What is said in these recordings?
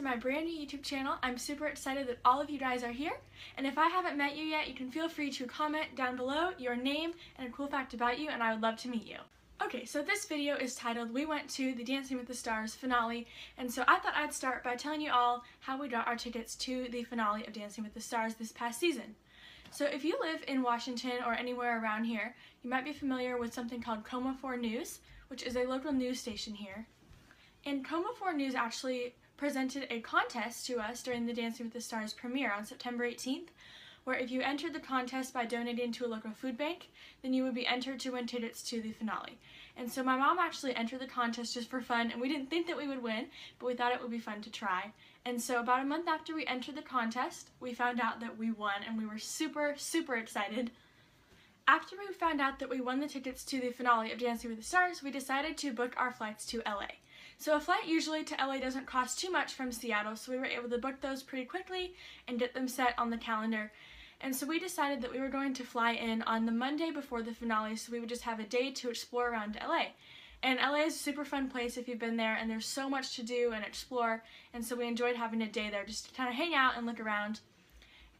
to my brand new YouTube channel. I'm super excited that all of you guys are here, and if I haven't met you yet, you can feel free to comment down below your name and a cool fact about you, and I would love to meet you. Okay, so this video is titled We Went to the Dancing with the Stars finale, and so I thought I'd start by telling you all how we got our tickets to the finale of Dancing with the Stars this past season. So if you live in Washington or anywhere around here, you might be familiar with something called KOMO 4 News, which is a local news station here. And KOMO 4 News actually presented a contest to us during the Dancing with the Stars premiere on September 18th, where if you entered the contest by donating to a local food bank, then you would be entered to win tickets to the finale. And so my mom actually entered the contest just for fun, and we didn't think that we would win, but we thought it would be fun to try. And so about a month after we entered the contest, we found out that we won, and we were super, super excited. After we found out that we won the tickets to the finale of Dancing with the Stars, we decided to book our flights to LA. So a flight usually to LA doesn't cost too much from Seattle, so we were able to book those pretty quickly and get them set on the calendar. And so we decided that we were going to fly in on the Monday before the finale, so we would just have a day to explore around LA. And LA is a super fun place if you've been there, and there's so much to do and explore, and so we enjoyed having a day there just to kind of hang out and look around.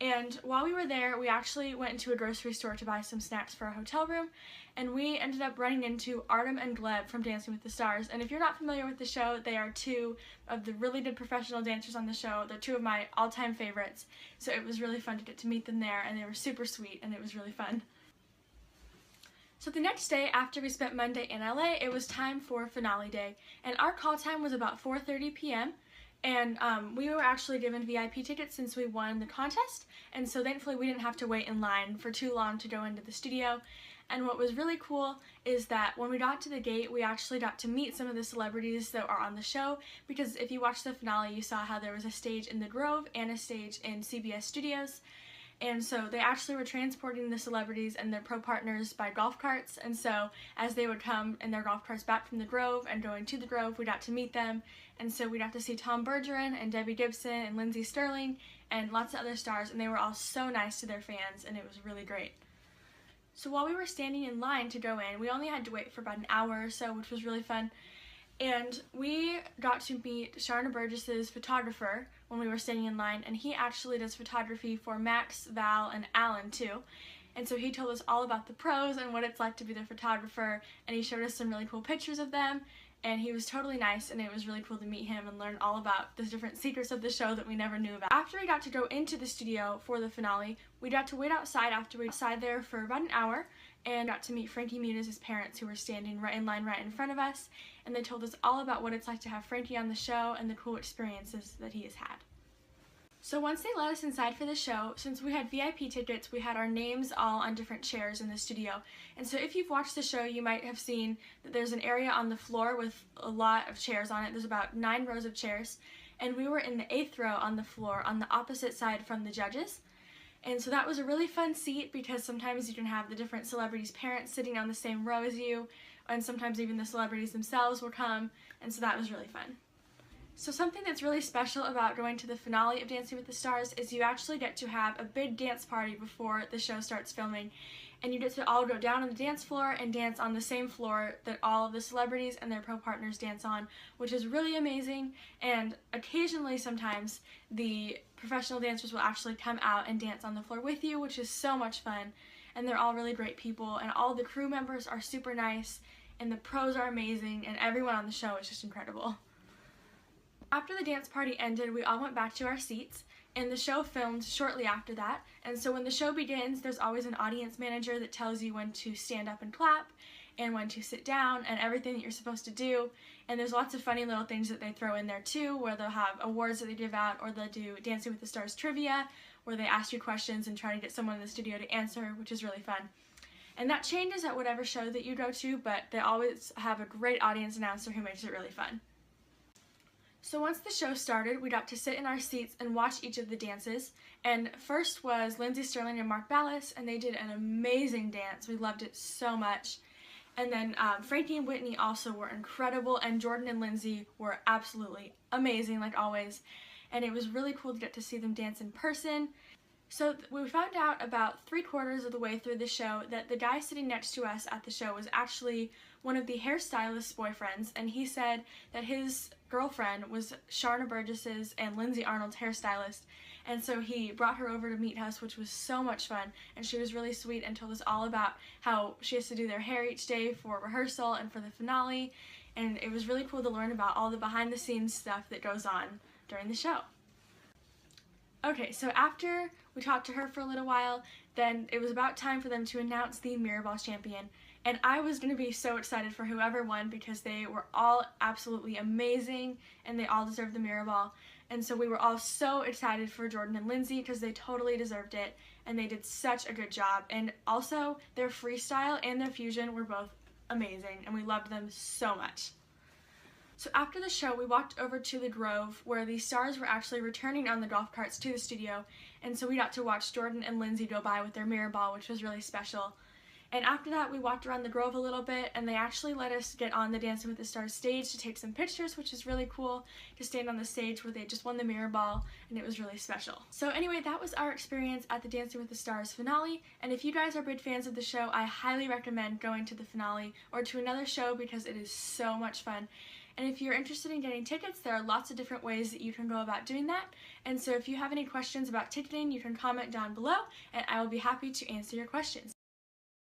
And while we were there, we actually went into a grocery store to buy some snacks for our hotel room, and we ended up running into Artem and Gleb from Dancing with the Stars. And if you're not familiar with the show, they are two of the really good professional dancers on the show. They're two of my all-time favorites, so it was really fun to get to meet them there, and they were super sweet, and it was really fun. So the next day, after we spent Monday in LA, it was time for finale day, and our call time was about 4:30 p.m. And we were actually given VIP tickets since we won the contest, and so thankfully we didn't have to wait in line for too long to go into the studio. And what was really cool is that when we got to the gate, we actually got to meet some of the celebrities that are on the show, because if you watched the finale, you saw how there was a stage in the Grove and a stage in CBS Studios. And so they actually were transporting the celebrities and their pro partners by golf carts, and so as they would come in their golf carts back from the Grove and going to the Grove, we got to meet them. And so we got to see Tom Bergeron and Debbie Gibson and Lindsey Sterling and lots of other stars, and they were all so nice to their fans, and it was really great. So while we were standing in line to go in, we only had to wait for about an hour or so, which was really fun. And we got to meet Sharna Burgess's photographer when we were standing in line, and he actually does photography for Max, Val, and Alan too. And so he told us all about the pros and what it's like to be their photographer, and he showed us some really cool pictures of them, and he was totally nice, and it was really cool to meet him and learn all about the different secrets of the show that we never knew about. After we got to go into the studio for the finale, we got to wait outside after we were outside there for about an hour, and got to meet Frankie Muniz's parents, who were standing right in line right in front of us, and they told us all about what it's like to have Frankie on the show and the cool experiences that he has had. So once they let us inside for the show, since we had VIP tickets, we had our names all on different chairs in the studio. And so if you've watched the show, you might have seen that there's an area on the floor with a lot of chairs on it. There's about 9 rows of chairs, and we were in the 8th row on the floor on the opposite side from the judges. And so that was a really fun seat, because sometimes you can have the different celebrities' parents sitting on the same row as you, and sometimes even the celebrities themselves will come, and so that was really fun. So something that's really special about going to the finale of Dancing with the Stars is you actually get to have a big dance party before the show starts filming, and you get to all go down on the dance floor and dance on the same floor that all of the celebrities and their pro partners dance on, which is really amazing. And occasionally, sometimes, the professional dancers will actually come out and dance on the floor with you, which is so much fun. And they're all really great people, and all the crew members are super nice, and the pros are amazing, and everyone on the show is just incredible. After the dance party ended, we all went back to our seats, and the show filmed shortly after that. And so when the show begins, there's always an audience manager that tells you when to stand up and clap and when to sit down and everything that you're supposed to do. And there's lots of funny little things that they throw in there too, where they'll have awards that they give out, or they'll do Dancing with the Stars trivia, where they ask you questions and try to get someone in the studio to answer, which is really fun. And that changes at whatever show that you go to, but they always have a great audience announcer who makes it really fun. So once the show started, we got to sit in our seats and watch each of the dances. And first was Lindsey Sterling and Mark Ballas, and they did an amazing dance. We loved it so much. And then Frankie and Whitney also were incredible, and Jordan and Lindsey were absolutely amazing, like always. And it was really cool to get to see them dance in person. So we found out about 3/4 of the way through the show that the guy sitting next to us at the show was actually one of the hairstylist's boyfriends, and he said that his girlfriend was Sharna Burgess's and Lindsay Arnold's hairstylist, and so he brought her over to meet us, which was so much fun, and she was really sweet and told us all about how she has to do their hair each day for rehearsal and for the finale, and it was really cool to learn about all the behind-the-scenes stuff that goes on during the show. Okay, so after we talked to her for a little while, then it was about time for them to announce the Mirror Ball champion, and I was going to be so excited for whoever won because they were all absolutely amazing and they all deserved the Mirror Ball, and so we were all so excited for Jordan and Lindsay because they totally deserved it and they did such a good job, and also their freestyle and their fusion were both amazing and we loved them so much. So after the show, we walked over to the Grove where the stars were actually returning on the golf carts to the studio, and so we got to watch Jordan and Lindsay go by with their mirror ball, which was really special. And after that, we walked around the Grove a little bit, and they actually let us get on the Dancing with the Stars stage to take some pictures, which is really cool, to stand on the stage where they just won the mirror ball, and it was really special. So anyway, that was our experience at the Dancing with the Stars finale, and if you guys are big fans of the show, I highly recommend going to the finale or to another show because it is so much fun. And if you're interested in getting tickets, there are lots of different ways that you can go about doing that. And so if you have any questions about ticketing, you can comment down below, and I will be happy to answer your questions.